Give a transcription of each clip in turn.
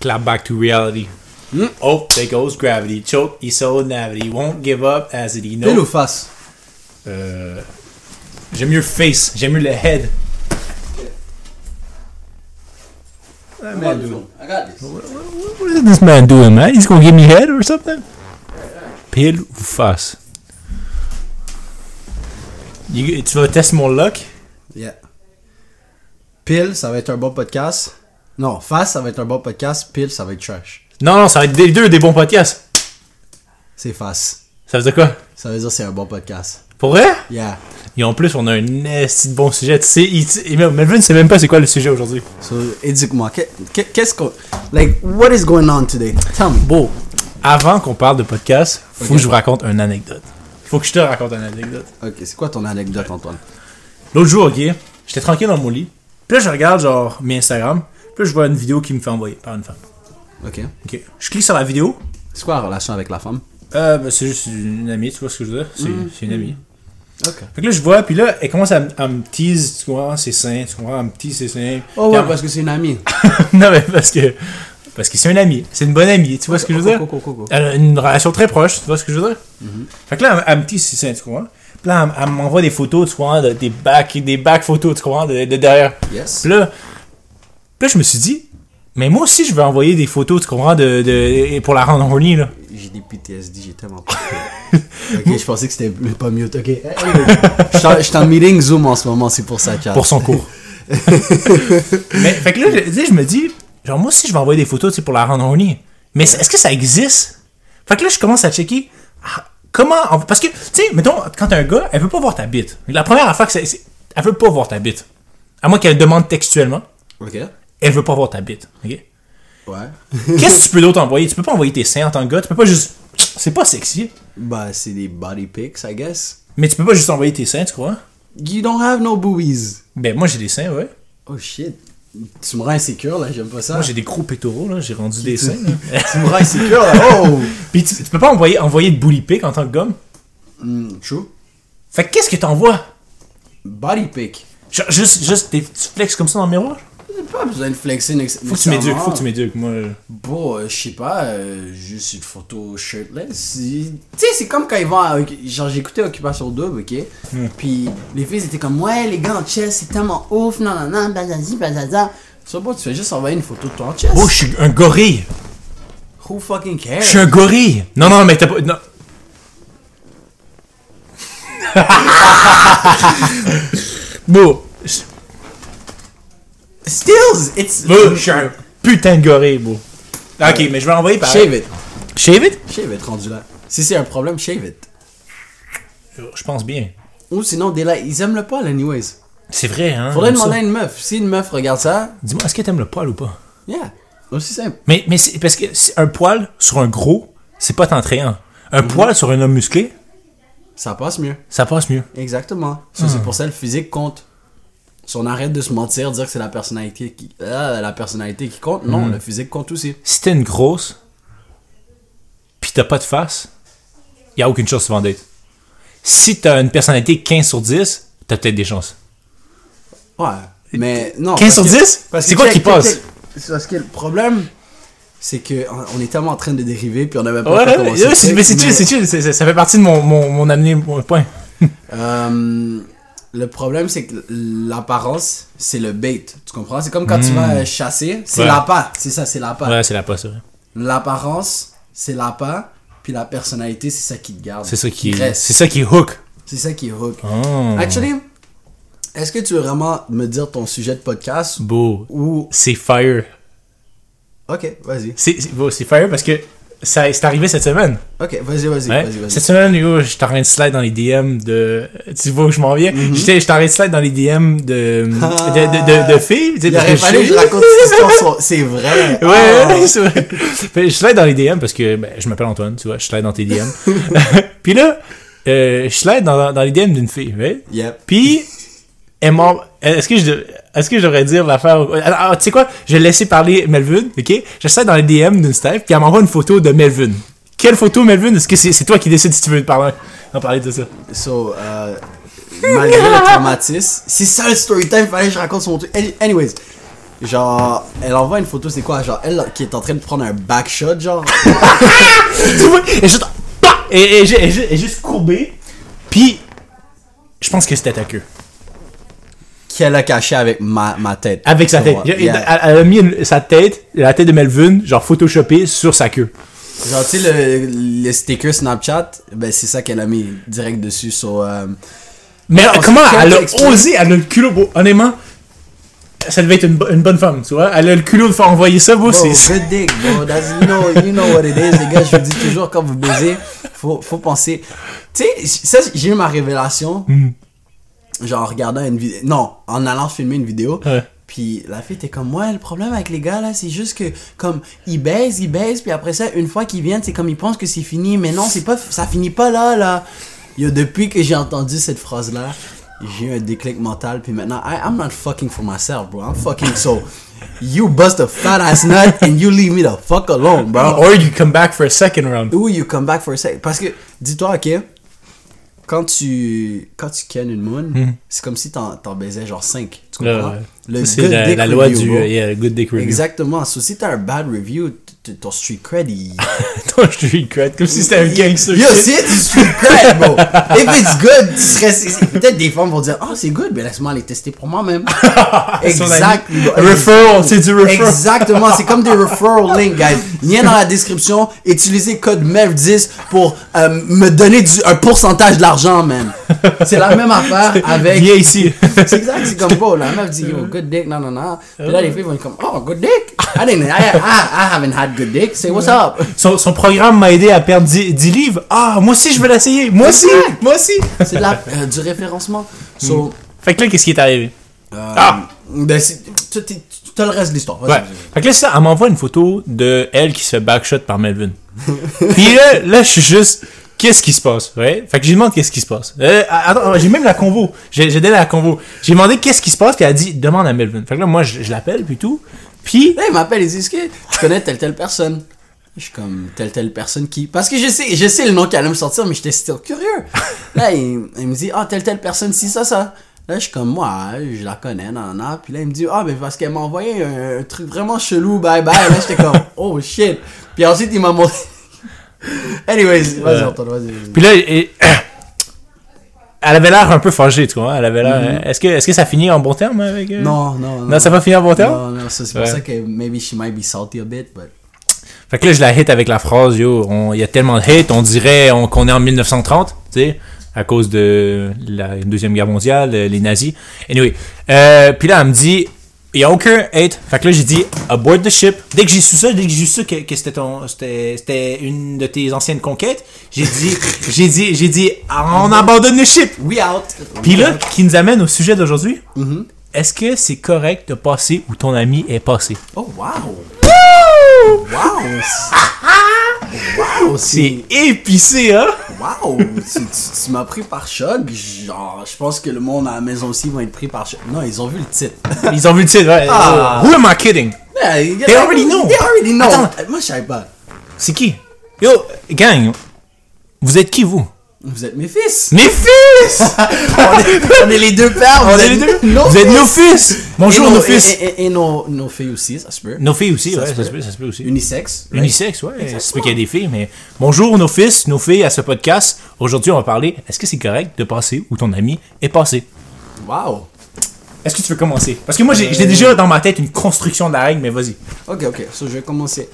clap back to reality. Oh, there goes gravity. Choke, he sold navity. Won't give up as it he knows. Pile ou face? J'aime mieux face. J'aime mieux le head. I got this. What is this man doing, man? He's gonna give me head or something? Pile ou face? Tu vas tester mon luck? Yeah. Pile, ça va être un bon podcast. Non, face, ça va être un bon podcast. Pile, ça va être trash. Non, ça va être les deux des bons podcasts. C'est face. Ça veut dire quoi? Ça veut dire que c'est un bon podcast. Pour vrai? Yeah. Et en plus, on a un esti de bon sujet. Tu sais, Melvin ne sait même pas c'est quoi le sujet aujourd'hui. So, éduque-moi. Qu'est-ce qu'on... Like, what is going on today? Tell me. Bon, avant qu'on parle de podcast, faut que je vous raconte une anecdote. Faut que je te raconte une anecdote. Ok, c'est quoi ton anecdote, Antoine? L'autre jour, ok, j'étais tranquille dans mon lit. Puis là, je regarde genre mes Instagram. Puis là, je vois une vidéo qui me fait envoyer par une femme. Ok. Ok. Je clique sur la vidéo. C'est quoi la relation avec la femme? Ben, c'est juste une amie, tu vois ce que je veux dire? C'est une amie. Ok. Fait que là, je vois, puis là, elle commence à me tease, tu comprends, ses seins, tu comprends, elle me tease ses seins. Oh ouais, parce que c'est une amie. Non, mais parce que c'est une amie. C'est une bonne amie, tu vois ce que je veux dire? Elle a une relation très proche, tu vois ce que je veux dire? Fait que là, elle me tease ses seins, tu comprends? Puis là, elle m'envoie des photos, tu comprends, des back photos, tu comprends, de derrière. Yes. Puis là, je me suis dit, mais moi aussi, je vais envoyer des photos, tu comprends, pour la rendre horny, là. J'ai des PTSD, j'ai tellement pas fait. Ok, je pensais que c'était pas mute. Ok. Je suis en meeting Zoom en ce moment, c'est pour ça, Charles. Pour son cours. Mais, fait que là, je me dis, genre, moi aussi, je vais envoyer des photos, tu sais, pour la rendre horny. Mais est-ce que ça existe? Fait que là, je commence à checker. Comment. Parce que, tu sais, mettons, quand t'as un gars, elle veut pas voir ta bite. La première affaire, elle veut pas voir ta bite. À moins qu'elle demande textuellement. Ok. Elle veut pas voir ta bite. Ok? Ouais. Qu'est-ce que tu peux d'autre envoyer? Tu peux pas envoyer tes seins en tant que gars. Tu peux pas juste. C'est pas sexy. Bah, c'est des body pics, I guess. Mais tu peux pas juste envoyer tes seins, tu crois? You don't have no boobies. Ben, moi, j'ai des seins, ouais. Oh shit. Tu me rends insécure, là, j'aime pas ça. Moi, j'ai des gros pétoraux, là. J'ai rendu des seins, là. Tu me rends insécure, là. Oh! Pis tu peux pas envoyer de bully pic en tant que gomme? True. Fait que qu'est-ce que t'envoies? Body pic. Juste tu flexes comme ça dans le miroir? J'ai pas besoin de flexer Faut que tu m'éduques, moi. Bon, je sais pas, juste une photo shirtless. Tu sais, c'est comme quand ils vont à, genre, j'écoutais Occupation Double, ok? Puis les filles étaient comme, ouais, les gars en chest, c'est tellement ouf, non, blazazi, blazaza. Tu vois, tu fais juste envoyer une photo de toi en chest. Oh, je suis un gorille. Who fucking cares? Je suis un gorille. Non, mais t'as pas. Non. Bon. Stills, it's. Je suis un putain de gorille, bro. Ok, mais je vais l'envoyer par. Shave it. Shave it? Shave it, rendu là. Si c'est un problème, shave it. Je pense bien. Ou sinon, ils aiment le poil, anyways. C'est vrai, hein? Faudrait demander à une meuf. Si une meuf regarde ça. Dis-moi, est-ce que t'aimes le poil ou pas? Yeah. Aussi simple. Mais c'est parce que un poil sur un gros, c'est pas t'entraînant. Un poil sur un homme musclé, ça passe mieux. Ça passe mieux. Exactement. Ça, c'est pour ça le physique compte. Si on arrête de se mentir, dire que c'est la personnalité qui compte, non, le physique compte aussi. Si t'es une grosse, pis t'as pas de face, y a aucune chance souvent d'être. Si t'as une personnalité 15 sur 10, t'as peut-être des chances. Ouais, mais non. 15 sur 10? C'est quoi qui passe? Parce que le problème, c'est que on est tellement en train de dériver, puis on avait pas commencé. Mais c'est chill, ça fait partie de mon amener mon point. Le problème, c'est que l'apparence, c'est le bait. Tu comprends? C'est comme quand tu vas chasser, c'est l'appât. C'est ça, c'est l'appât. Ouais, c'est l'appât, c'est vrai. L'apparence, c'est l'appât, puis la personnalité, c'est ça qui te garde. C'est ça qui reste. C'est ça qui hook. C'est ça qui hook. Oh. Actually, est-ce que tu veux vraiment me dire ton sujet de podcast? Beau. Ou... C'est fire. Ok, vas-y. C'est fire parce que c'est arrivé cette semane. Ok, vas-y. Cette semaine, j'étais en train de slide dans les DM de... Tu vois où je m'en viens? J'étais en train de slide dans les DM de filles. Il aurait fallu que je raconte cette histoire. C'est vrai. Ouais, c'est vrai. Je slide dans les DM parce que je m'appelle Antoine, tu vois. Je slide dans tes DM. Puis là, je slide dans les DM d'une fille, right? Yep. Puis, est-ce que je devrais dire l'affaire... Alors, tu sais quoi? Je vais laisser parler Melvin, ok? Je slide dans les DM d'une Steph, puis elle m'envoie une photo de Melvin. Quelle photo, Melvin? Est-ce que c'est toi qui décides si tu veux en parler de ça? So, malgré le traumatisme, c'est ça le story time, fallait que je raconte son truc. Anyways, Genre, elle envoie une photo, c'est quoi? Genre, elle qui est en train de prendre un back shot, genre. Tu vois, et juste, et juste courbée. Puis, je pense que c'était ta queue. Qu'elle a caché avec ma tête. Avec sa tête. Yeah. Elle a mis sa tête, la tête de Melvin, genre photoshopée sur sa queue. Genre, tu sais, le sticker Snapchat, ben c'est ça qu'elle a mis direct dessus sur... Mais comment elle a expliquer? osé, elle a le culot, bro. Honnêtement, ça devait être une bonne femme, tu vois. Elle a le culot de faire envoyer ça, bro. Bro, good dick, bro. You know what it is, les gars. Je vous dis toujours, quand vous baisez, faut penser... Tu sais, ça, j'ai eu ma révélation, genre en regardant une vidéo... Non, en allant filmer une vidéo. Ouais. Puis la fille était comme, ouais, le problème avec les gars, là, c'est juste que, comme, ils baisent, puis après ça, une fois qu'ils viennent, c'est comme, ils pensent que c'est fini. Mais non, c'est pas... Ça finit pas là. Yo, depuis que j'ai entendu cette phrase-là, j'ai eu un déclic mental, puis maintenant, I'm not fucking for myself, bro. I'm fucking so... You bust a fat ass nut and you leave me the fuck alone, bro. Or you come back for a second round. Ou you come back for a second. Parce que, dis-toi, ok, quand tu kennes une moon, c'est comme si t'en baisais genre 5. Tu comprends? Ouais. Le Ça, good c'est dick la loi review, du bro. good dick review. Exactement. So, si t'as un bad review, ton street cred, il... Ton street cred, comme si c'était un gangster. Yo, c'est du street cred, bro. If it's good, tu serais... Peut-être des femmes vont dire, oh, c'est good, mais laisse-moi aller tester pour moi-même. Exact. Referral, c'est du referral. Exactement, c'est comme des referral links, guys. Lien dans la description, utilisez code MEV10 pour me donner un pourcentage de l'argent, man. C'est la même affaire avec... Viens ici. C'est exact, c'est comme, bro, la meuf dit, yo, good dick, non. Puis là, les filles vont être comme, oh, good dick. I haven't had good dick, say what's up. Son programme m'a aidé à perdre 10 livres. Ah, moi aussi, je veux l'essayer. Moi aussi. C'est du référencement. So, Fait que là, qu'est-ce qui est arrivé? ben, tu as le reste de l'histoire. Vas-y, Ouais. vas-y. Fait que là, c'est ça, elle m'envoie une photo de elle qui se fait backshot par Melvin. Puis là, je suis juste, qu'est-ce qui se passe? Ouais. Fait que je lui demande qu'est-ce qui se passe. Attends, j'ai même la convo. J'ai donné la convo. J'ai demandé qu'est-ce qui se passe, puis elle a dit, demande à Melvin. Fait que là, moi, je l'appelle, puis tout. Puis, Là, il m'appelle, il dit, est-ce que tu connais telle personne? Je suis comme, telle personne qui... Parce que je sais le nom qu'elle allait me sortir, mais j'étais still curieux. Là, il me dit, telle personne, si, ça. Là, je suis comme, moi, je la connais, nan. Puis là, il me dit, mais parce qu'elle m'a envoyé un truc vraiment chelou, bye. Là, j'étais comme, oh shit. Puis ensuite, il m'a montré... Anyways, vas-y, Antoine, vas-y. puis là, elle avait l'air un peu fâchée, tu vois. Elle avait l'air... Est-ce que ça finit en bon terme avec... Non. Non, ça va finir en bon terme? Non, ça, c'est pour ça que maybe she might be salty a bit, but... Fait que là, je la hit avec la phrase, il y a tellement de hate, on dirait qu'on est en 1930, tu sais, à cause de la Deuxième Guerre mondiale, les nazis. Anyway, puis là, elle me dit, il n'y a aucun hate. Fait que là, j'ai dit, aboard the ship. Dès que j'ai su ça, que c'était une de tes anciennes conquêtes, j'ai dit, on abandonne le ship. We out. Puis là, qui nous amène au sujet d'aujourd'hui. Est-ce que c'est correct de passer où ton ami est passé? Oh, wow. Wow, C'est épicé, hein? Wow, tu m'as pris par choc. Genre, je pense que le monde à la maison aussi va être pris par choc. Non, ils ont vu le titre. Ils ont vu le titre, ouais. Who am I kidding? They already know. Attends. Moi, je savais pas. C'est qui? Yo, gang, vous êtes qui, vous? Vous êtes mes fils. Mes fils! On est les deux pères. On est les deux. Vous êtes nos fils! Bonjour, nos fils! Et nos filles aussi, ça se peut. Nos filles aussi, Ça ouais, se ça se peut aussi. Unisex. right? Unisex, ouais. Exactement. C'est pas qu'il y a des filles, mais bonjour, nos fils, nos filles à ce podcast. Aujourd'hui, on va parler, est-ce que c'est correct de passer où ton ami est passé? Wow. Est-ce que tu veux commencer? Parce que moi, j'ai déjà dans ma tête une construction de la règle, mais vas-y. Ok. So, je vais commencer.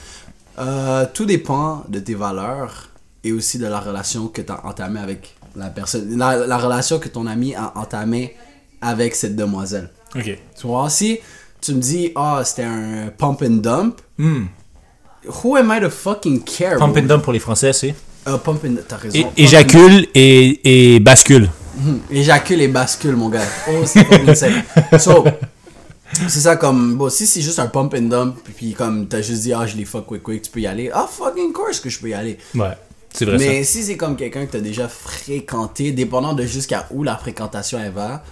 Tout dépend de tes valeurs et aussi de la relation que tu as entamée avec la personne. La relation que ton ami a entamée avec cette demoiselle. Ok. Tu vois, si tu me dis, c'était un pump and dump, who am I to fucking care? Pump bro? and dump pour les Français, c'est? Pump and t'as raison. Pump Éjacule et bascule. Éjacule et bascule, mon gars. Oh, c'est fucking sec. So, c'est ça comme, bon, si c'est juste un pump and dump, puis comme t'as juste dit, je les fuck quick, tu peux y aller. Fucking course que je peux y aller. Ouais, c'est vrai. Mais si c'est comme quelqu'un que t'as déjà fréquenté, dépendant de jusqu'à où la fréquentation elle va,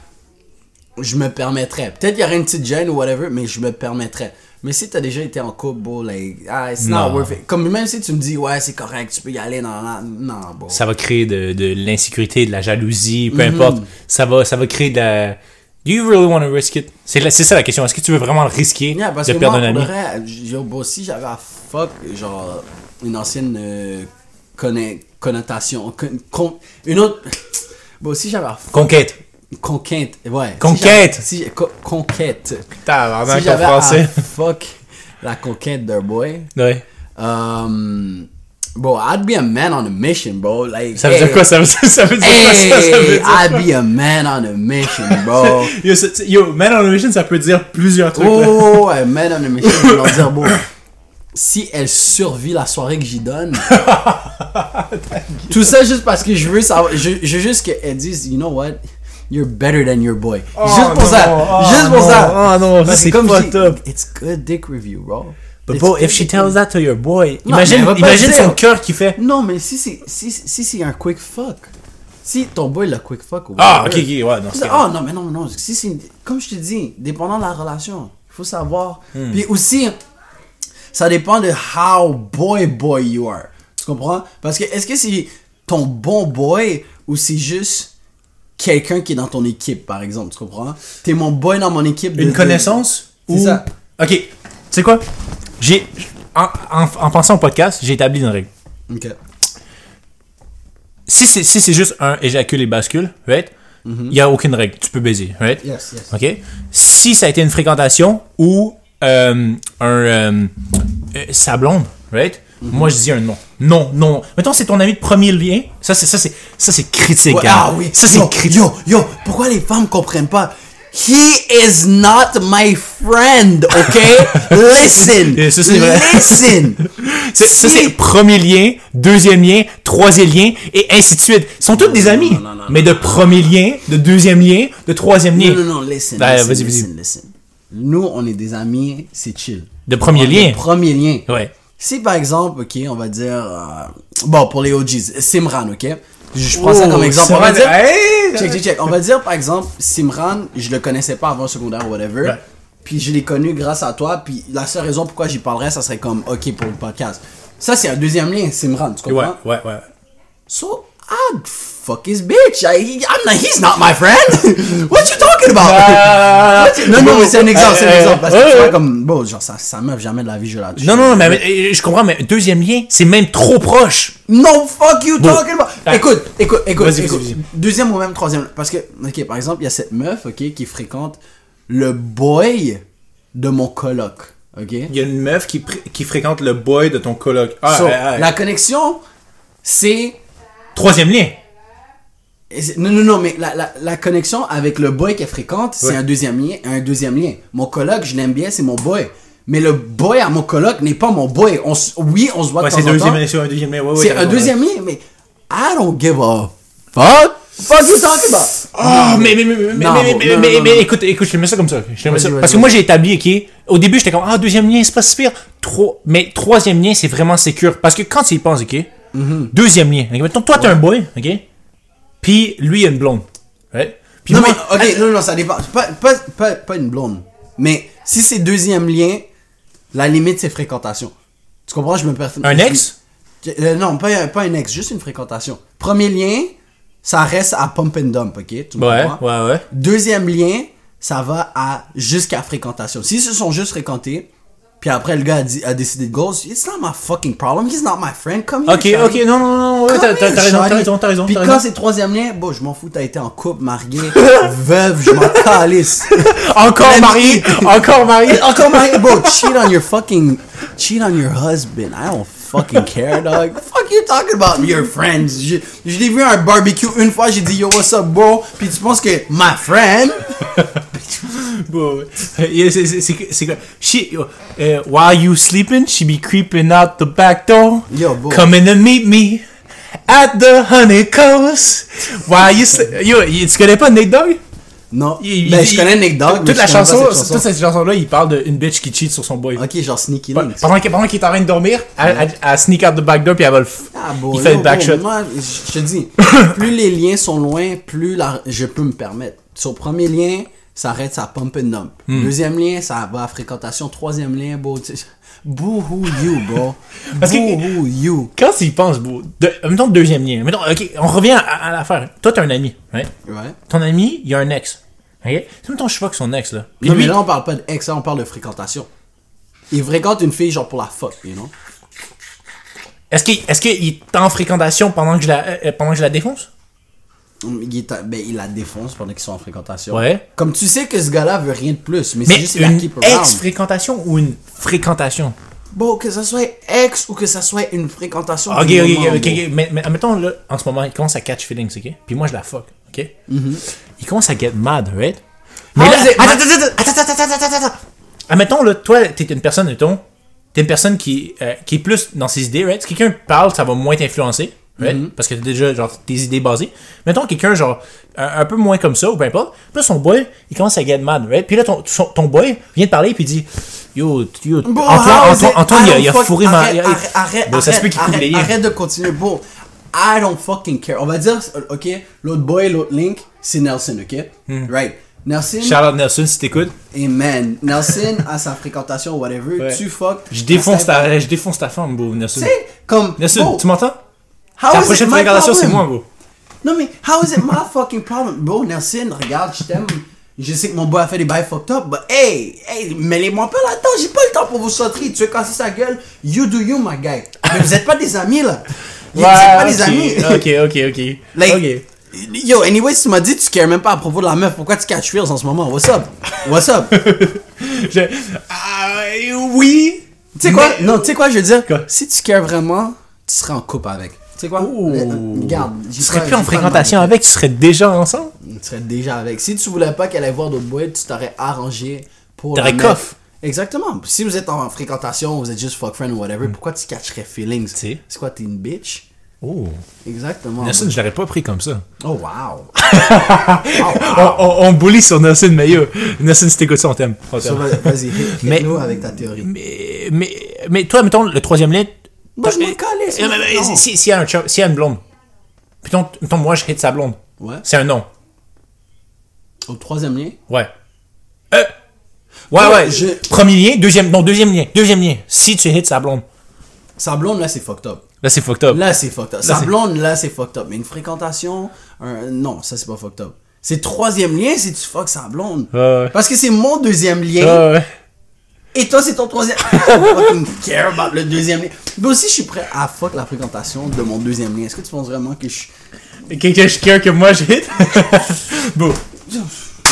je me permettrais. Peut-être qu'il y aurait une petite gêne ou whatever, mais je me permettrais. Mais si t'as déjà été en couple, bro, like, it's not worth it. Comme même si tu me dis, ouais, c'est correct, tu peux y aller, non, bro. Ça va créer de l'insécurité, de la jalousie, peu importe. Ça va créer de Do you really want to risk it? C'est ça la question. Est-ce que tu veux vraiment le risquer parce de que perdre moi, un ami? moi aussi, j'avais à fuck, genre, une ancienne connotation. Une autre. Moi aussi, j'avais à fuck. Conquête. Conquête, ouais. Conquête! Conquête. Putain, Si j'avais à fuck la conquête d'un boy. Ouais. Bro, I'd be a man on a mission, bro. Like, Ça veut dire quoi? Ça veut dire quoi ça veut dire? I'd be a man on a mission, bro. Yo, man on a mission, ça peut dire plusieurs trucs. Oh, ouais, man on a mission, je vais leur dire, bon, si elle survit la soirée que j'y donne, tout ça juste parce que je veux savoir, je veux juste qu'elle dise, you know what? You're better than your boy. Juste pour ça. Juste pour ça. Oh non, parce c'est comme fucked up. It's good dick review, bro. But bro, if she tells that to your boy, Non, imagine son cœur qui fait. Non, mais si c'est un quick fuck. Si ton boy l'a quick fuck. Ah, ok, ouais, non, c'est oh, non, mais non. Si c'est, comme je te dis, dépendant de la relation, il faut savoir. Puis aussi, ça dépend de how boy you are. Tu comprends? Parce que est-ce que c'est ton bon boy ou c'est juste quelqu'un qui est dans ton équipe, par exemple, tu comprends? T'es mon boy dans mon équipe. Une connaissance? C'est ça. Ok, tu sais quoi? En pensant au podcast, j'ai établi une règle. Ok. Si c'est juste un éjacule et bascule, right? Il y a aucune règle. Tu peux baiser, right? Yes. Ok? Si ça a été une fréquentation ou sa blonde, right? Moi, je dis un non. Non. Mettons, c'est ton ami de premier lien. Ça, c'est critique, Ouais, gars. ah oui. Ça, c'est critique. Yo, pourquoi les femmes comprennent pas? He is not my friend, ok? Listen. Ça, c'est vrai. Listen. Ça, c'est premier lien, deuxième lien, troisième lien, et ainsi de suite. Ils sont tous des amis. non, mais de premier lien, de deuxième lien, de troisième lien. Non, listen. Listen. Nous, on est des amis, c'est chill. De premier lien. Premier lien. Ouais. Si par exemple, ok, on va dire, bon, pour les OGs, Simran, ok? Je prends ça comme exemple. On va dire, check. On va dire par exemple, Simran, je le connaissais pas avant le secondaire ou whatever. Ouais. Puis je l'ai connu grâce à toi. Puis la seule raison pourquoi j'y parlerais, ça serait comme ok pour le podcast. Ça, c'est un deuxième lien, Simran, tu comprends? Ouais. So, I'd fuck his bitch. He's not my friend. What you talking about? Non, mais c'est un exemple, Parce que tu vois, comme, bon, genre, sa meuf, jamais de la vie, je la tue. Non, mais je comprends, mais deuxième lien, c'est même trop proche. No, fuck you talking about. Écoute. Vas-y. Deuxième ou même troisième. Parce que, ok, par exemple, il y a cette meuf, ok, qui fréquente le boy de mon coloc, ok? Il y a une meuf qui fréquente le boy de ton coloc. La connexion, c'est... Troisième lien. Non, mais la connexion avec le boy qu'elle fréquente, c'est un deuxième lien. Mon coloc, je l'aime bien, c'est mon boy. Mais le boy à mon coloc n'est pas mon boy. On se voit de temps en temps. C'est un deuxième lien. C'est un deuxième lien, mais I don't give a fuck. Fuck you talking about? Oh, mais écoute, je te mets ça comme ça. Parce que moi, j'ai établi, ok, au début, j'étais comme, deuxième lien, c'est pas si pire. Mais troisième lien, c'est vraiment sécure. Parce que quand tu y penses, ok, deuxième lien. Okay? Mettons, toi, t'es un boy, ok, puis lui, il a une blonde. Right? Puis Non, moi, mais, ok, non, ça dépend. Pas une blonde. Mais si c'est deuxième lien, la limite, c'est fréquentation. Tu comprends? Un ex? Non, pas un ex, juste une fréquentation. Premier lien, ça reste à pump and dump, ok? Tu comprends? Ouais. Deuxième lien, ça va jusqu'à fréquentation. S'ils se sont juste fréquentés, puis après le gars a décidé de go, it's not my fucking problem, he's not my friend, come here. Ok, non, ouais, t'as raison. Puis quand c'est troisième lien, bon, je m'en fous, t'as été en couple, marié, veuve, je m'en calisse. Encore marié. Bro, cheat on your husband. I don't fucking care, dog. Fuck you talking about your friends. Je l'ai vu à un barbecue une fois, j'ai dit yo, what's up, bro? Puis tu penses que my friend? Bon, c'est quoi? While you sleeping, she be creeping out the back door. Yo, boy. Coming to meet me at the Honey Coast. While you yo, tu connais pas Nate Dogg? Non, je connais Nick Dogg. Toute cette chanson-là, il parle d'une bitch qui cheat sur son boy. Ok, genre Sneaky Links. Pendant qu'il est en train de dormir, elle sneak out the back door puis elle va il fait le backshot. Moi, je te dis, plus les liens sont loin, plus je peux me permettre. Sur le premier lien, ça arrête sa pump and dump. Deuxième lien, ça va à fréquentation. Troisième lien, bro, boo-hoo you, bro. Boo-hoo you. Quand tu y penses, bro, mettons deuxième lien. Mettons, ok, on revient à l'affaire. Toi, t'as un ami, right? Ouais. Ton ami, il y a un ex. Ok? C'est mettons, je fuck son ex, là. Puis Non, lui, mais là, on parle pas d'ex, on parle de fréquentation. Il fréquente une fille, genre, pour la fuck, you know? est-ce qu'il est en fréquentation pendant que je la défonce? Il la défonce pendant qu'ils sont en fréquentation. Ouais. Comme tu sais que ce gars-là veut rien de plus, mais Mais c'est juste qu'il la une keep around. ex-fréquentation ou une fréquentation? Bon, que ça soit ex ou que ça soit une fréquentation. Ok, du ok, moment, ok, bro. ok. Mais admettons, là, en ce moment, il commence à catch feelings, ok? Puis moi, je la fuck, ok? Il commence à get mad, right? Mais How là, is it attends. Admettons, là, toi, t'es une personne, mettons, t'es une personne qui est plus dans ses idées, right? Si quelqu'un parle, ça va moins t'influencer, right? Parce que t'as déjà, genre, tes idées basées. Mettons, quelqu'un, genre, un peu moins comme ça, ou peu importe. Puis là, son boy, il commence à get mad, right? Puis là, ton boy vient de parler, puis il dit, Yo, Bon, Antoine, il a fourré ma... Arrête, Bon, ça se peut qu'il coupe les liens. arrête de continuer. Bon, I don't fucking care. On va dire, ok, l'autre boy, l'autre link, c'est Nelson, ok? Right. Nelson. Shout out Nelson si t'écoutes. Amen. Nelson a sa fréquentation, whatever. Ouais. Tu fuck. Je défonce ta femme, bro, Nelson. Tu sais, comme. Nelson, bro, tu m'entends? how Ta is prochaine it my fréquentation, c'est problem? moi, bro. Non, mais how is it my fucking problem? Bro, Nelson, regarde, je t'aime. Je sais que mon boy a fait des bails fucked up, but hey, mêlez-moi pas là-dedans, j'ai pas le temps pour vos sauteries. Tu veux casser sa gueule? You do you, my guy. Mais vous êtes pas des amis, là. Vous êtes pas des amis. Ok. Like, Ok. Yo, anyways, tu m'as dit que tu cares même pas à propos de la meuf. Pourquoi tu catch feels en ce moment? What's up? What's up? Oui. Tu sais quoi? Mais- Non, tu sais quoi, je veux dire? Quoi? Si tu cares vraiment, tu serais en couple avec. Tu sais quoi? Regarde. Tu serais plus en fréquentation avec, tu serais déjà ensemble. Tu serais déjà avec. Si tu voulais pas qu'elle aille voir d'autres boys, tu t'aurais arrangé pour. T'aurais la mettre. coff. Exactement. Si vous êtes en fréquentation, vous êtes juste fuck friend ou whatever, pourquoi tu catcherais feelings? sais. C'est quoi, t'es une bitch? Oh. Exactement. Nelson, je l'aurais pas pris comme ça. Oh, wow. On bully sur Nelson, mais yo, Nelson, si t'écoutes ça, on t'aime. On So, t'aime. vas-y, Mais- hit-nous avec ta théorie. Mais toi, mettons, le troisième lien. Moi, je m'en calisse, non. S'il y a un chum, s'il y a une blonde. Puis mettons, moi, je hit sa blonde. Ouais. C'est un non. Au troisième lien? Ouais. Ouais, Ouais. je- Premier lien, deuxième lien. Deuxième lien. Si tu hits sa blonde. Sa blonde, là, c'est fucked up. Là, c'est fucked up. Là, c'est fucked up. Là, Sa c'est- blonde, là, c'est fucked up. Mais une fréquentation, non, ça, c'est pas fucked up. C'est troisième lien si tu fuck sa blonde. Ouais. Parce que c'est mon deuxième lien. Ouais. Et toi, c'est ton troisième. I fucking care about le deuxième lien. Mais aussi, je suis prêt à fuck la fréquentation de mon deuxième lien. Est-ce que tu penses vraiment que je. Quelqu'un je care que moi, je hit. Bon.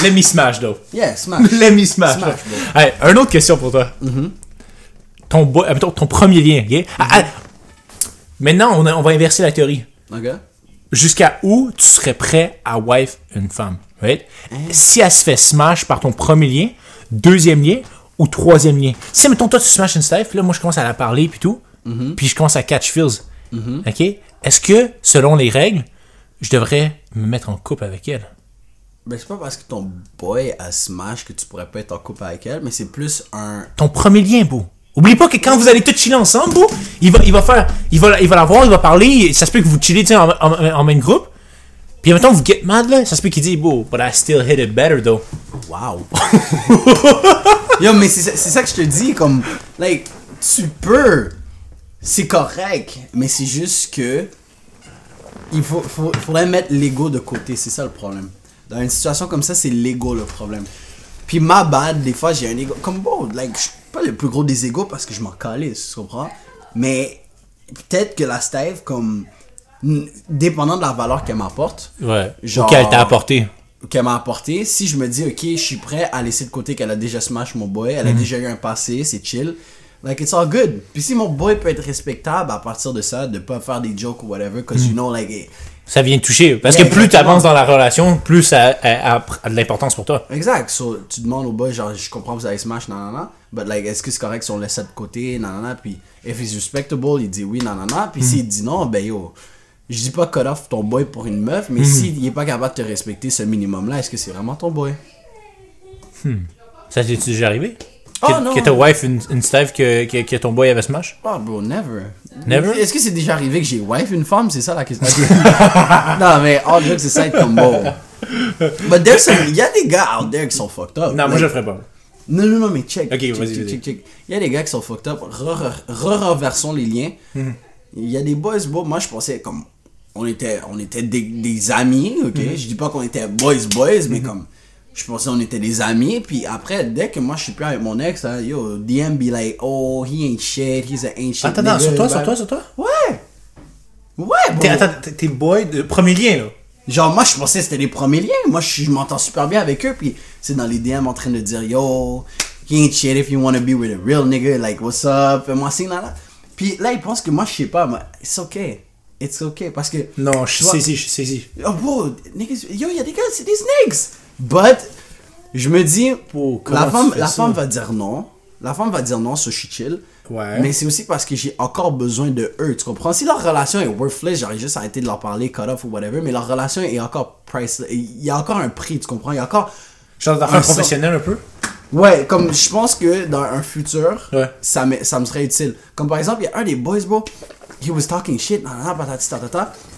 Let me smash, though. Yeah, smash. Let me smash. Smash, Hey, une autre question pour toi. Mettons, ton premier lien, ok? Maintenant, on va inverser la théorie. Ok. Jusqu'à où tu serais prêt à wife une femme, right? Si elle se fait smash par ton premier lien, deuxième lien ou troisième lien. Si, mettons, toi, tu smash une Steph, puis là, moi, je commence à la parler, puis tout, puis je commence à catch feels, ok? Est-ce que, selon les règles, je devrais me mettre en couple avec elle? Ben, c'est pas parce que ton boy a smash que tu pourrais pas être en couple avec elle, mais c'est plus un. Ton premier lien, bro. Oublie pas que quand vous allez tous chiller ensemble, bro, il va la voir, il va parler, ça se peut que vous chillez, tu sais, en même groupe. Puis mettons, vous get mad, là, ça se peut qu'il dit, bro, but I still hit it better, though. Wow. Yo, mais c'est ça que je te dis, comme, like, tu peux, c'est correct, mais c'est juste que faudrait mettre l'ego de côté, c'est ça le problème. Dans une situation comme ça, c'est l'ego le problème. Puis ma bad, des fois j'ai un ego, comme bon, like, je suis pas le plus gros des égos parce que je m'en calisse, tu comprends? Mais peut-être que la Steve, comme, dépendant de la valeur qu'elle m'apporte, Ouais. Genre- Auquel t'a apporté. qu'elle m'a apporté, si je me dis, ok, je suis prêt à laisser de côté qu'elle a déjà smash mon boy, elle a déjà eu un passé, c'est chill, like, it's all good. Puis si mon boy peut être respectable à partir de ça, de pas faire des jokes ou whatever, cause you know, like, Ça vient te toucher. Parce Yeah, que plus tu exactement. avances dans la relation, plus ça a de l'importance pour toi. exact. So, tu demandes au boy, genre, je comprends que vous avez smash, nanana, but like, est-ce que c'est correct si on laisse ça de côté, nanana, puis if he's respectable, il dit oui, nanana, puis s'il dit non, ben yo, je dis pas cut off ton boy pour une meuf, mais s'il est pas capable de te respecter ce minimum-là, est-ce que c'est vraiment ton boy? Ça t'est déjà arrivé? Oh, que, non. que ta wife, une Steve que ton boy avait smash? Oh bro, never. Never? Est-ce que c'est déjà arrivé que j'ai wife une femme? C'est ça la question. Non mais all jokes aside comme bon. But there's some, il y a des gars out there qui sont fucked up. Non, moi Like, je le ferais pas. Non, mais check. Ok, check, vas-y, check, vas-y. check, check. Il y a des gars qui sont fucked up. Reversons les liens. Il y a des boys, bro. Moi je pensais comme, on était des amis, ok? Je dis pas qu'on était boys, mais comme, Je pensais on était des amis, puis après, dès que moi je suis plus avec mon ex, hein, yo, DM be like, oh, he ain't shit, he's an ain't shit. Attends, sur toi? Ouais! Ouais, bon. T'es boy de premier lien, là. Genre, moi je pensais que c'était les premiers liens. Moi je m'entends super bien avec eux, puis c'est dans les DM en train de dire, yo, he ain't shit if you wanna be with a real nigga, like, what's up? Et moi, c'est là. Puis là, ils pensent que moi je sais pas, mais it's okay. It's okay, parce que. Non, je suis saisi. Oh, bro, niggas, yo, y'a des gars, c'est des snakes! But, je me dis, la femme va dire non. La femme va dire non, so je suis chill. Ouais. Mais c'est aussi parce que j'ai encore besoin de eux, tu comprends? Si leur relation est worthless, j'aurais juste arrêté de leur parler, cut off ou whatever, mais leur relation est encore priceless. Il y a encore un prix, tu comprends? Il y a encore. Genre d'affaires professionnelles un peu? Ouais, comme je pense que dans un futur, ouais. ça me serait utile. Comme par exemple, il y a un des boys, bro, he was talking shit,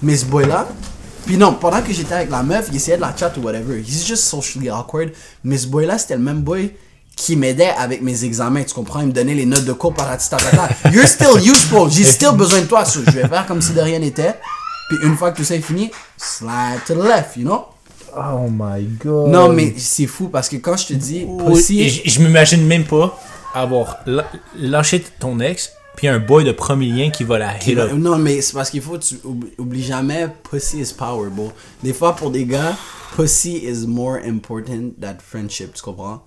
mais ce boy-là, puis non, pendant que j'étais avec la meuf, il essayait de la chat ou whatever. He's just socially awkward. Mais ce boy-là, c'était le même boy qui m'aidait avec mes examens, tu comprends? Il me donnait les notes de cours par la You're still useful. J'ai still besoin de toi. So, je vais faire comme si de rien n'était. Puis une fois que tout ça est fini, slide to the left, you know? Oh my god. Non, mais c'est fou parce que quand je te dis pussy... Je m'imagine même pas avoir lâché ton ex puis un boy de premier lien qui va la hit up. Non, mais c'est parce qu'il faut, tu oublies jamais, pussy is power, bro. Des fois, pour des gars, pussy is more important than friendship, tu comprends?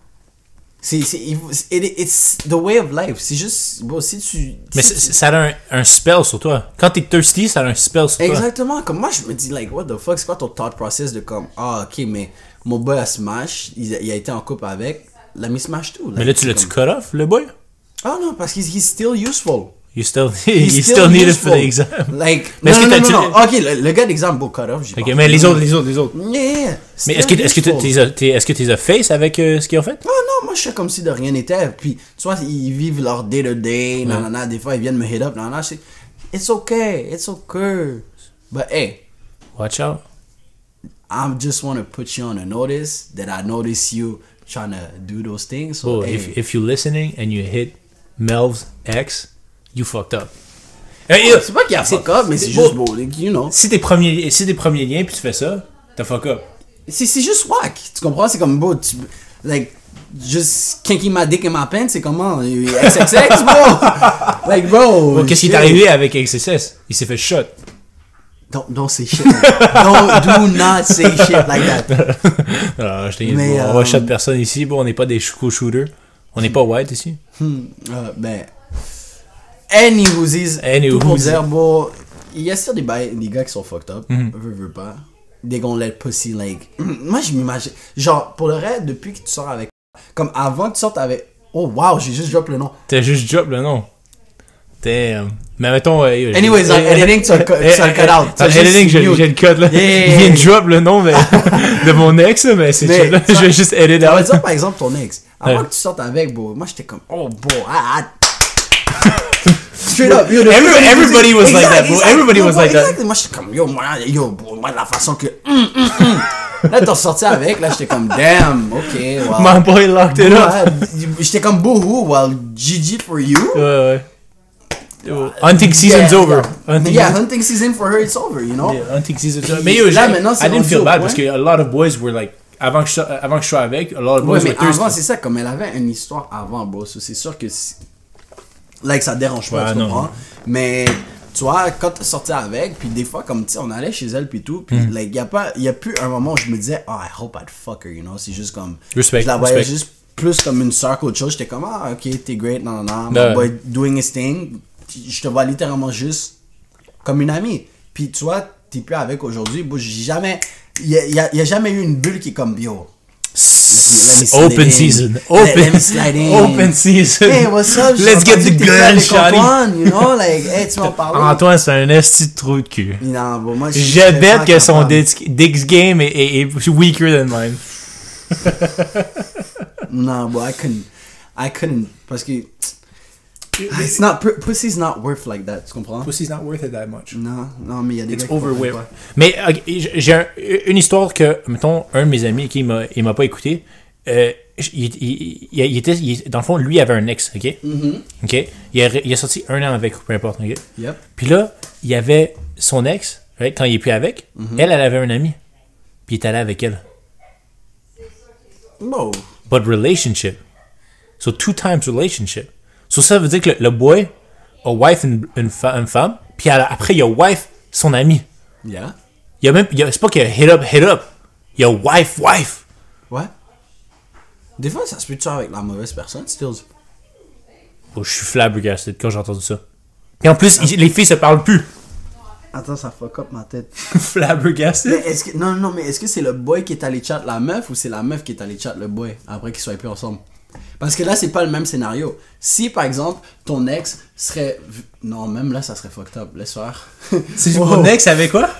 It's the way of life. C'est juste, bro, si tu... Mais ça a un spell sur toi. Quand t'es thirsty, ça a un spell sur toi. Exactement. Comme moi, je me dis, like, what the fuck, c'est quoi ton thought process de comme, ah, ok, mais mon boy a smash, il a été en couple avec, l'ami smash tout. Like, mais là, tu l'as-tu cut off, le boy? Oh non, parce qu'il he's still useful. You still need it for the exam. Like, non. Ok, le gars d'examen, beau cut off. Ok, mais les autres. Yeah. Mais est-ce que tu les as face avec ce qu'ils ont fait? Oh non, moi je fais comme si de rien n'était. Puis, tu vois, ils vivent leur day-to-day, nanana, des fois ils viennent me hit up, nanana. It's okay. But hey. Watch out. I just want to put you on a notice that I notice you trying to do those things. So, oh, hey. if you're listening and you hit Melv's ex, you fucked up. C'est pas qu'il a fuck up, mais c'est juste beau, you know. Si t'es premier lien puis tu fais ça, t'as fuck up. C'est juste whack, tu comprends? C'est comme beau, like, just kinking my dick in my pants, c'est comment? XXX, bro! Like, bro! Bon, qu'est-ce qui est arrivé avec XXS? Il s'est fait shot. Don't say shit. Do not say shit like that. Non, je t'ai dit, on va shot personne ici, bon, on n'est pas des shooters. On n'est pas white ici. Ben. Tout pour dire, bon, il y a sûr des gars qui sont fucked up, veux pas. They gonna let pussy, like. Moi, je m'imagine. Genre, pour le reste, depuis que tu sors avec. Comme avant que tu sortes avec. Oh, wow, j'ai juste drop le nom. T'as juste drop le nom. Damn. Mais mettons. Anyways, editing, tu as le cut out. Editing, j'ai le cut là. Il vient de drop le nom de mon ex, mais c'est chill. Je vais juste edit out. On va dire par exemple ton ex. Avant que tu sortes avec, bro, moi j'étais comme, oh, bro, straight up, yo, everybody was like that, bro. Everybody was like that. Moi j'étais comme, moi, la façon que. Là, t'as sorti avec, là, j'étais comme, damn, ok, well. My boy locked it up. J'étais comme, boohoo, well, GG for you. Ouais. Hunting season's over. Hunting season for her, it's over, you know? Yeah, hunting season's over. Mais yo, I didn't feel bad parce que a lot of boys were like, avant que je sois avec, a lot of boys were thirsty. Avant, c'est ça, comme elle avait une histoire avant, bro, c'est sûr que, like, ça dérange pas, tu comprends? Mais, tu vois, quand t'es sorti avec, puis des fois, comme, tu sais, on allait chez elle, puis tout, puis, like, y a plus un moment où je me disais, oh, I hope I'd fuck her, you know? C'est juste comme, respect, je la voyais juste plus comme une sœur qu'autre chose. J'étais comme, ah, ok, t'es great, non, my boy doing his thing. Je te vois littéralement juste comme une amie. Puis tu vois, t'es plus avec aujourd'hui. J'ai jamais. Il y a jamais eu une bulle qui est comme yo. Open season. Open season. Hey, what's up? Let's get the gun, shawty. You know, like, hey, tu m'en parles. Antoine, c'est un esti de trou de cul. Non, bon, moi, je bête que son Dick's game est weaker than mine. Non, bon, I couldn't. Parce que. Pussy's not worth like that, tu comprends? Pussy's not worth it that much. Non, mais il y a des gars qui overweight. Mais j'ai une histoire que, mettons, un de mes amis qui il m'a pas écouté, il était, dans le fond, lui il avait un ex, ok? Ok? Il a sorti 1 an avec, peu importe, ok? Yep. Puis là, il y avait son ex, right, quand il est plus avec, elle avait un ami, puis il est allé avec elle. Bon. But relationship. So 2 times relationship. So ça veut dire que le boy a wife une femme, puis après il a wife son ami. Yeah. C'est pas qu'il y a hit up. Il y a wife. Ouais. Des fois, ça se peut tuer avec la mauvaise personne, Stills. Oh, je suis flabbergasted quand j'ai entendu ça. Et en plus, les filles se parlent plus. Attends, ça fuck up ma tête. Flabbergasted? Mais est-ce que... Non, mais est-ce que c'est le boy qui est allé chat la meuf ou c'est la meuf qui est allée chat le boy après qu'ils soient plus ensemble? Parce que là, c'est pas le même scénario. Si, par exemple, ton ex serait... Non, même là, ça serait fucked up. Laisse faire. C'est mon ex avec quoi?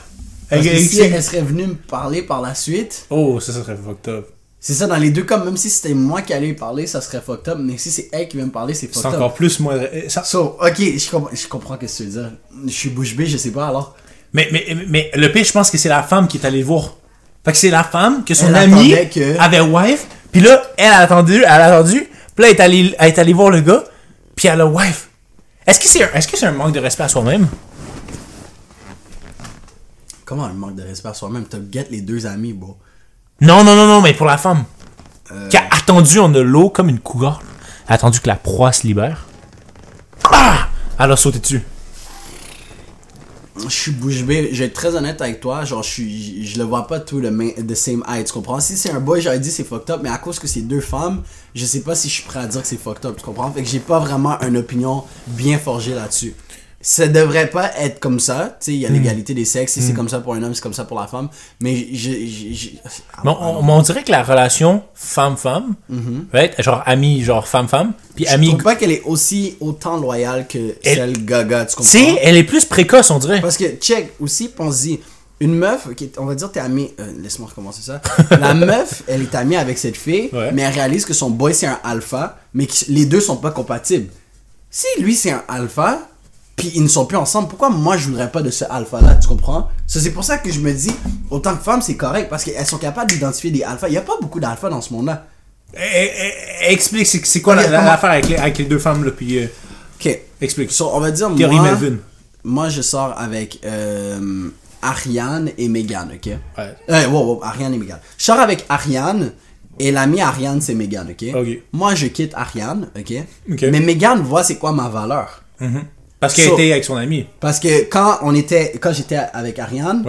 Parce que si elle serait venue me parler par la suite... Oh, ça serait fucked up. C'est ça, dans les deux cas, même si c'était moi qui allais lui parler, ça serait fucked up. Mais si c'est elle qui vient me parler, c'est fucked up. C'est encore plus moins... So, ok, je comprends ce que tu veux dire. Je suis bouche bée, je sais pas alors. Mais le pire, je pense que c'est la femme qui est allée le voir. Fait que c'est la femme que son amie avait wife, puis là, elle a attendu, puis là, elle est allée voir le gars, puis elle a wife. Est-ce que c'est un manque de respect à soi-même? Comment un manque de respect à soi-même? T'as get les deux amis, bro. Non, mais pour la femme. Qui a attendu en de l'eau comme une cougar. Elle a attendu que la proie se libère. Ah! Elle a sauté dessus. Je suis bouche bée, je vais être très honnête avec toi, genre je le vois pas tout the same eye, tu comprends? Si c'est un boy, j'aurais dit c'est fucked up, mais à cause que c'est deux femmes, je sais pas si je suis prêt à dire que c'est fucked up, tu comprends? Fait que j'ai pas vraiment une opinion bien forgée là-dessus. Ça devrait pas être comme ça, tu sais, il y a l'égalité des sexes, si c'est comme ça pour un homme, c'est comme ça pour la femme, mais on dirait que la relation femme-femme, right? Genre ami, genre femme-femme, puis je trouve pas qu'elle est autant loyale que celle gaga, tu comprends? Tu sais, elle est plus précoce, on dirait. Parce que, check, aussi, pense-y, une meuf, on va dire t'es amie, laisse-moi recommencer ça, la meuf, elle est amie avec cette fille, mais elle réalise que son boy c'est un alpha, mais que les deux sont pas compatibles. Si lui c'est un alpha, puis ils ne sont plus ensemble, pourquoi moi je voudrais pas de ce alpha-là, tu comprends? C'est pour ça que je me dis, autant que femme, c'est correct, parce qu'elles sont capables d'identifier des alphas. Il y a pas beaucoup d'alphas dans ce monde-là. Explique, c'est quoi l'affaire avec les deux femmes, là, puis... Ok. Explique. So, on va dire, moi je sors avec Ariane et Megan, ok? Ouais. Ariane et Megan. Je sors avec Ariane, et l'ami Ariane, c'est Megan, ok? Moi, je quitte Ariane, ok? Mais Megan voit c'est quoi ma valeur. Parce qu'elle était avec son ami. Parce que quand j'étais avec Ariane,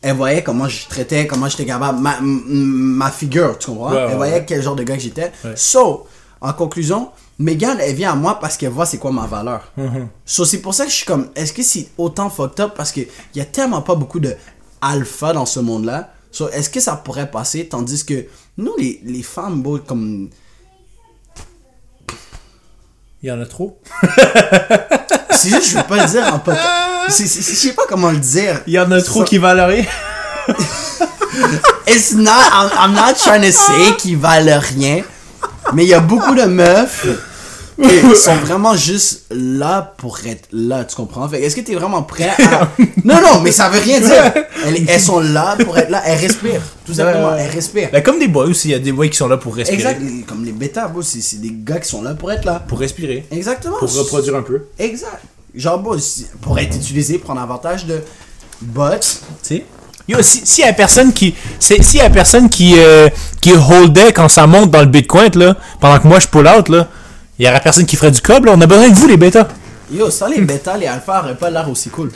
elle voyait comment je traitais, comment j'étais capable, ma figure, tu comprends? Elle voyait quel genre de gars que j'étais. So, en conclusion, Megan, elle vient à moi parce qu'elle voit c'est quoi ma valeur. So, c'est pour ça que je suis comme, est-ce que c'est autant fucked up? Parce qu'il y a tellement pas beaucoup de alpha dans ce monde-là. So, est-ce que ça pourrait passer? Tandis que nous, les femmes, beau, comme... Il y en a trop. C'est juste, je veux pas le dire en podcast. Je sais pas comment le dire. Il y en a trop qui valent rien. It's not, I'm not trying to say qu'ils valent rien. Mais il y a beaucoup de meufs qui sont vraiment juste là pour être là, tu comprends? Fait est-ce que t'es vraiment prêt à... Non, mais ça veut rien dire. Elles sont là pour être là, elles respirent. Tout simplement, elles respirent. Ben, comme des boys aussi, il y a des boys qui sont là pour respirer. Exact, comme les bêtas, c'est des gars qui sont là pour être là. Pour respirer. Exactement. Pour reproduire un peu. Exact. Genre, pour être utilisé, prendre avantage de... But... Tu sais? Yo, s'il y a personne qui holdait quand ça monte dans le Bitcoin, là, pendant que moi je pull out, là, il y aurait personne qui ferait du cob, là. On a besoin de vous, les bêtas. Yo, sans les bêtas, les alphas auraient pas l'air aussi cool.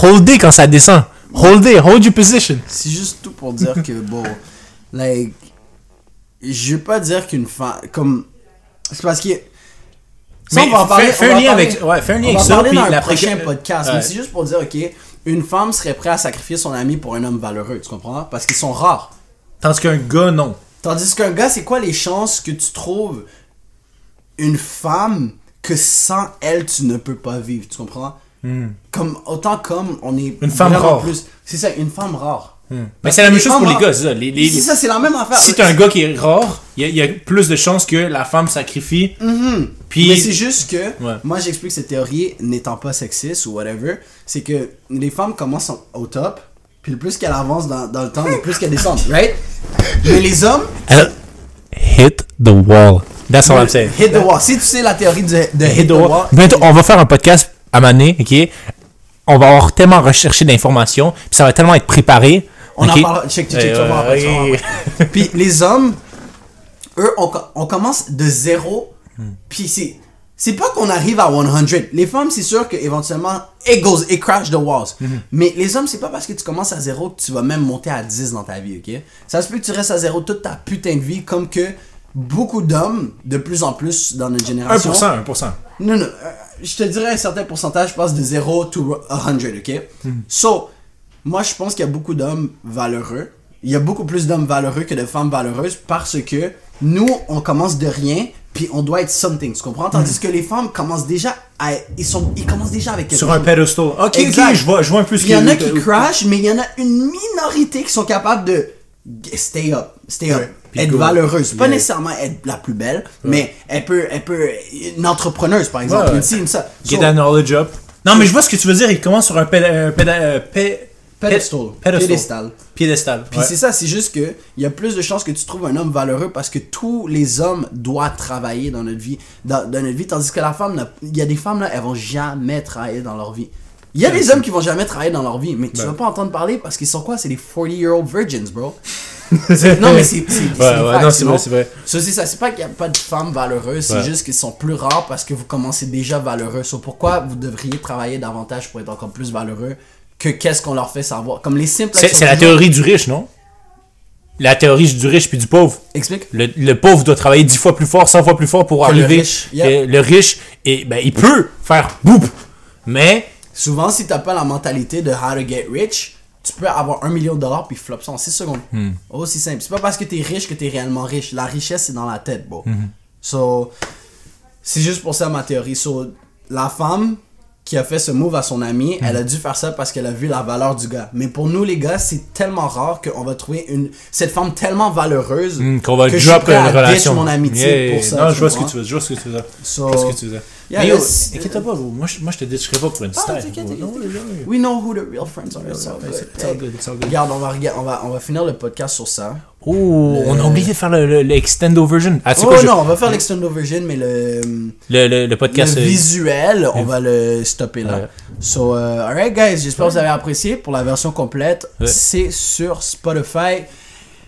Holdez quand ça descend. Hold your position. C'est juste tout pour dire que, like, je veux pas dire qu'une femme, comme, c'est parce que, mais on va en parler, fais un lien avec ça. On va parler dans le prochain podcast, mais c'est juste pour dire, ok, une femme serait prête à sacrifier son ami pour un homme valeureux, tu comprends? Parce qu'ils sont rares. Tandis qu'un gars, non. Tandis qu'un gars, c'est quoi les chances que tu trouves une femme que sans elle, tu ne peux pas vivre, tu comprends? Autant comme on est... Une femme rare. C'est ça, une femme rare. Mais c'est la même chose pour les gars, c'est ça. C'est ça, c'est la même affaire. Si t'as un gars qui est rare, il y a plus de chances que la femme sacrifie. Puis... Mais c'est juste que, moi j'explique cette théorie n'étant pas sexiste ou whatever, c'est que les femmes commencent au top, puis le plus qu'elles avancent dans le temps, le plus qu'elles descendent, right? Mais les hommes... Hit the wall. That's all I'm saying. Hit the wall. Si tu sais la théorie de hit the wall... Bientôt, on va faire un podcast à Mané, ok? On va avoir tellement recherché d'informations, puis ça va tellement être préparé. On en parle, check. Puis les hommes, eux, on commence de zéro, puis c'est pas qu'on arrive à 100. Les femmes, c'est sûr qu'éventuellement, it crash the walls. Mais les hommes, c'est pas parce que tu commences à zéro que tu vas même monter à 10 dans ta vie, ok? Ça se peut que tu restes à zéro toute ta putain de vie, comme que beaucoup d'hommes, de plus en plus dans notre génération... 1%. Non, je te dirais un certain pourcentage, je passe de 0 to 100, ok? So, moi, je pense qu'il y a beaucoup d'hommes valeureux. Il y a beaucoup plus d'hommes valeureux que de femmes valeureuses parce que nous, on commence de rien, puis on doit être something, tu comprends? Tandis que les femmes commencent déjà à... Ils commencent déjà avec quelque Sur un chose. pedestal. Ok, je vois un peu ce Il y en a qui crashent, mais il y en a une minorité qui sont capables de stay up, être valeureuse. Pas nécessairement être la plus belle, mais elle peut une entrepreneuse par exemple. Get that knowledge up. Non, mais je vois ce que tu veux dire. Il commence sur un piédestal. Puis c'est ça, c'est juste que il y a plus de chances que tu trouves un homme valeureux parce que tous les hommes doivent travailler dans notre vie, dans notre vie, tandis que la femme, il y a des femmes là, elles vont jamais travailler dans leur vie. Il y a des hommes qui vont jamais travailler dans leur vie, mais tu vas pas entendre parler parce qu'ils sont quoi? C'est des 40-year-old virgins, bro. Non, mais c'est vrai. C'est ça, c'est pas qu'il y a pas de femmes valeureuses, c'est juste qu'ils sont plus rares parce que vous commencez déjà valeureux. Pourquoi vous devriez travailler davantage pour être encore plus valeureux que qu'est-ce qu'on leur fait savoir? Comme les simples... C'est la théorie du riche, non? La théorie du riche puis du pauvre. Explique. Le pauvre doit travailler 10 fois plus fort, 100 fois plus fort pour arriver. Le riche. Le riche, il peut faire boum, mais... Souvent, si t'as pas la mentalité de how to get rich, tu peux avoir $1 million puis flop ça en 6 secondes. Aussi simple. C'est pas parce que t'es riche que t'es réellement riche. La richesse, c'est dans la tête, bro. So, c'est juste pour ça ma théorie. So, la femme qui a fait ce move à son ami, elle a dû faire ça parce qu'elle a vu la valeur du gars. Mais pour nous, les gars, c'est tellement rare qu'on va trouver cette femme tellement valeureuse qu'on va que drop je suis prêt à relation. mon amitié pour ça. Non, je vois ce que tu veux. Yeah, mais inquiète pas, bro. Moi, je te détruirai pas pour une star. We know who the real friends are. It's all good. Regarde, on va finir le podcast sur ça. Oh, on a oublié de faire l'extendo version. Ah, non, on va faire l'extendo version, mais le podcast... Le visuel, on va le stopper là. So, alright guys, j'espère que vous avez apprécié. Pour la version complète, c'est sur Spotify.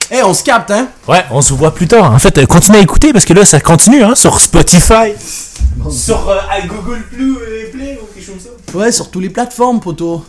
Hey, on se capte, hein? Ouais, on se voit plus tard. En fait, continuez à écouter parce que là, ça continue, hein, sur Spotify. Sur Google Play ou quelque chose comme ça. Ouais, sur toutes les plateformes, poto.